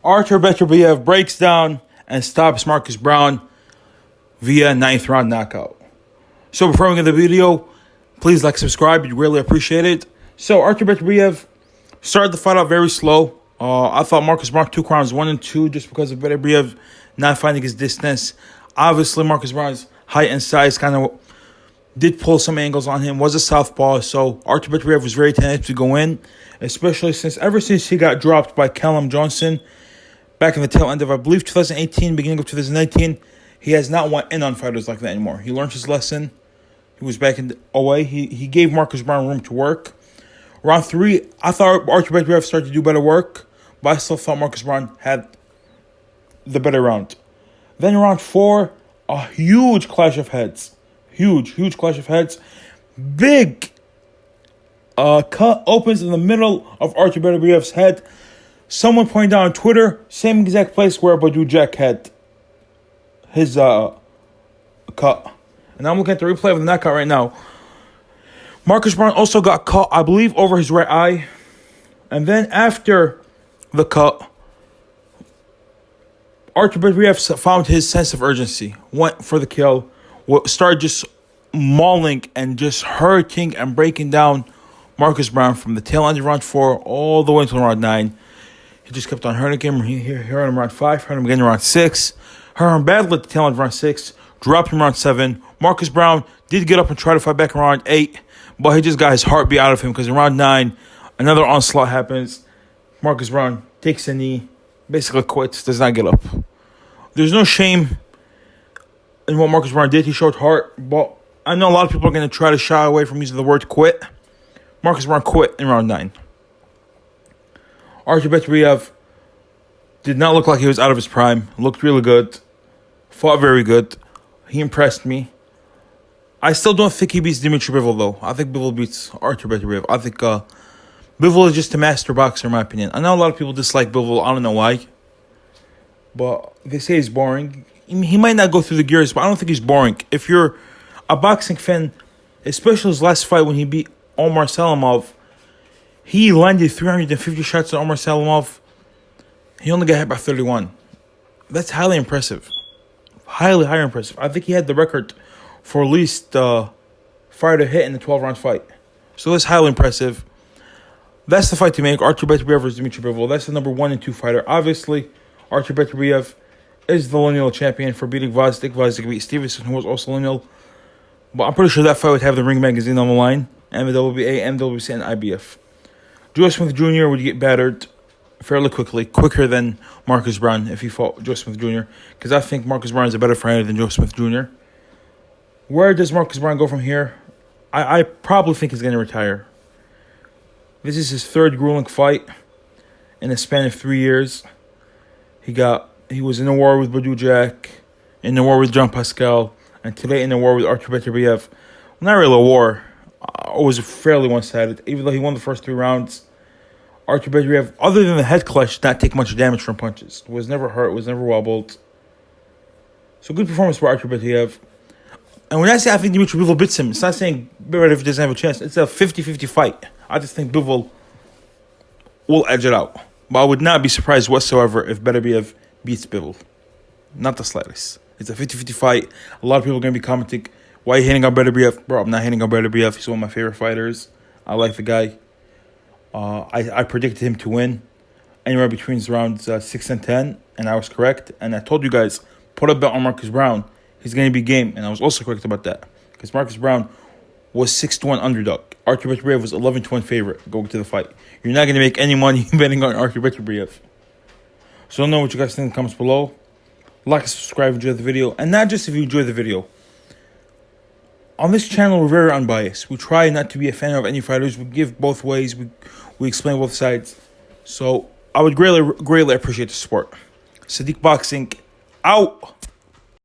Artur Beterbiev breaks down and stops Marcus Browne via 9th round knockout. So before we get the video, please like, subscribe. We'd really appreciate it. So Artur Beterbiev started the fight out very slow. I thought Marcus Browne took rounds 1 and 2 just because of Beterbiev not finding his distance. Obviously, Marcus Browne's height and size kind of did pull some angles on him, was a southpaw, so Artur Beterbiev was very tentative to go in, especially ever since he got dropped by Callum Johnson back in the tail end of, I believe, 2018, beginning of 2019. He has not won in on fighters like that anymore. He learned his lesson. He was back in away. He gave Marcus Browne room to work. Round 3, I thought Artur Beterbiev started to do better work, but I still thought Marcus Browne had the better round. Then round 4, a huge clash of heads. Huge clash of heads. Big cut opens in the middle of Artur Beterbiev's head. Someone pointed out on Twitter, same exact place where Badou Jack had his cut. And I'm looking at the replay of the knockout right now. Marcus Browne also got cut, I believe, over his right eye. And then after the cut, Artur Beterbiev found his sense of urgency, went for the kill, started just mauling and just hurting and breaking down Marcus Browne from the tail end of round 4 all the way until round 9. He just kept on hurting him. He hurt him round 5, hurt him again in round 6, hurt him badly at the tail end of round 6, dropped him round 7. Marcus Browne did get up and try to fight back in round 8, but he just got his heart beat out of him because in round 9, another onslaught happens. Marcus Browne takes a knee, basically quits, does not get up. There's no shame in what Marcus Browne did. He showed heart, but I know a lot of people are going to try to shy away from using the word quit. Marcus Browne quit in round 9. Artur Beterbiev did not look like he was out of his prime. Looked really good. Fought very good. He impressed me. I still don't think he beats Dimitri Bivol, though. I think Bivol beats Artur Beterbiev. I think Bivol is just a master boxer, in my opinion. I know a lot of people dislike Bivol. I don't know why. But they say he's boring. He might not go through the gears, but I don't think he's boring. If you're a boxing fan, especially his last fight when he beat Omar Salimov, he landed 350 shots on Omar Salimov. He only got hit by 31. That's highly impressive. Highly impressive. I think he had the record for least fighter hit in the 12-round fight. So that's highly impressive. That's the fight to make. Artur Beterbiev versus Dimitri Bivol. That's the number 1 and 2 fighter. Obviously, Artur Beterbiev is the lineal champion for beating Gvozdyk. Gvozdyk beat Stevenson, who was also lineal. But I'm pretty sure that fight would have the Ring magazine on the line, and the WBA, and WBC, and IBF. Joe Smith Jr. would get battered fairly quickly, quicker than Marcus Browne if he fought Joe Smith Jr., because I think Marcus Browne is a better fighter than Joe Smith Jr. Where does Marcus Browne go from here? I probably think he's going to retire. This is his 3rd grueling fight in a span of 3 years. He was in a war with Badou Jack, in a war with Jean Pascal, and today in a war with Artur Beterbiev. Not really a war. It was fairly one-sided. Even though he won the first 3 rounds, Artur Beterbiev, other than the head clash, did not take much damage from punches. Was never hurt, was never wobbled. So good performance by Artur Beterbiev. And when I say I think Dimitri Bivol beats him, it's not saying Beterbiev doesn't have a chance. It's a 50-50 fight. I just think Bivol will edge it out. But I would not be surprised whatsoever if Beterbiev beats Bivol. Not the slightest. It's a 50-50 fight. A lot of people are going to be commenting, why are you hating on Beterbiev? Bro, I'm not hating on Beterbiev. He's one of my favorite fighters. I like the guy. I predicted him to win anywhere between rounds 6 and 10, and I was correct. And I told you guys, put a bet on Marcus Browne. He's going to be game, and I was also correct about that. Because Marcus Browne was 6-1 underdog. Artur Beterbiev was 11-1 favorite going to the fight. You're not going to make any money betting on Artur Beterbiev. So know what you guys think in the comments below. Like and subscribe, enjoy the video. And not just if you enjoy the video. On this channel, we're very unbiased. We try not to be a fan of any fighters. We give both ways. We explain both sides. So I would greatly appreciate the support. Sadiq Boxing, out!